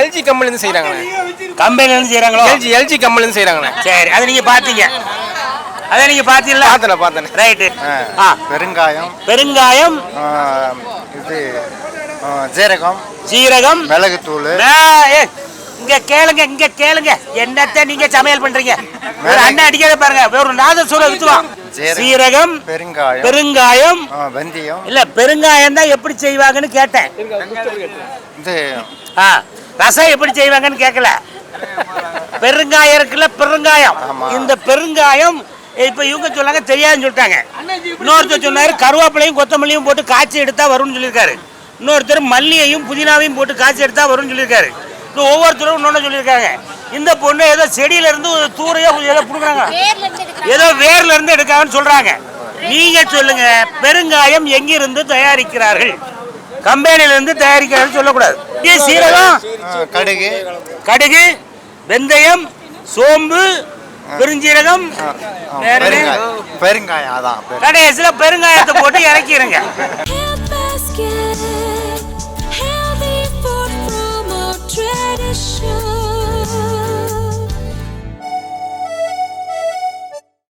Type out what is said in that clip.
LG கம்பெனிலேருந்து செய்கிறாங்கண்ணே. கம்பெனிலேருந்து செய்கிறாங்களோ? எல்ஜி கம்பெனிலேருந்து செய்கிறாங்கண்ணே. சரி, அதை நீங்கள் பார்த்தீங்க? அதை நீங்கள் பார்த்தீங்களா? பார்த்தேன். ரைட்டு. பெருங்காயம், பெருங்காயம், இது ஜீரகம், மிளகுத்தூள். இங்க கேளுங்க என்னத்த நீங்க சமையல் பண்றீங்க? ஒரு அண்ணன் அடிக்காத பாருங்க, ஒரு நாதசுர வித்துவான். சீரகம், பெருங்காயம், வெந்தயம். இல்ல பெருங்காயம் தான் எப்படி செய்வாங்கன்னு கேட்டேன். ரசம் எப்படி செய்வாங்கன்னு கேட்கல. பெருங்காயம் இருக்குல்ல, பெருங்காயம். இந்த பெருங்காயம் இப்ப இவங்க சொன்னாங்க தெரியாதுன்னு சொல்லிட்டாங்க. இன்னொருத்தர் சொன்னாரு கருவேப்பிலையும் கொத்தமல்லியும் போட்டு காய்ச்சி எடுத்தா வரும்னு சொல்லியிருக்காரு. இன்னொருத்தர் மல்லியையும் புதினாவையும் போட்டு காய்ச்சி எடுத்தா வரும்னு சொல்லியிருக்காரு. ஒவ்வொருத்தரும் இன்னொன்னு சொல்லியிருக்காங்க. இந்த பொண்ணு ஏதோ செடியில இருந்து தூரையோ ஏதோ கொடுக்குறாங்க, ஏதோ வேர்ல இருந்து எடுக்காங்கன்னு சொல்றாங்க. நீங்க சொல்லுங்க, பெருங்காயம் எங்கிருந்து தயாரிக்கிறார்கள்? கம்பெனில இருந்து தயாரிக்கிறார்கள் சொல்லக்கூடாது. சீரகம், கடுகு, வெந்தயம், சோம்பு, பெருஞ்சீரகம், பெருங்காயம். கடைசியில பெருங்காயத்தை போட்டு இறக்கிடுங்க. Tradition.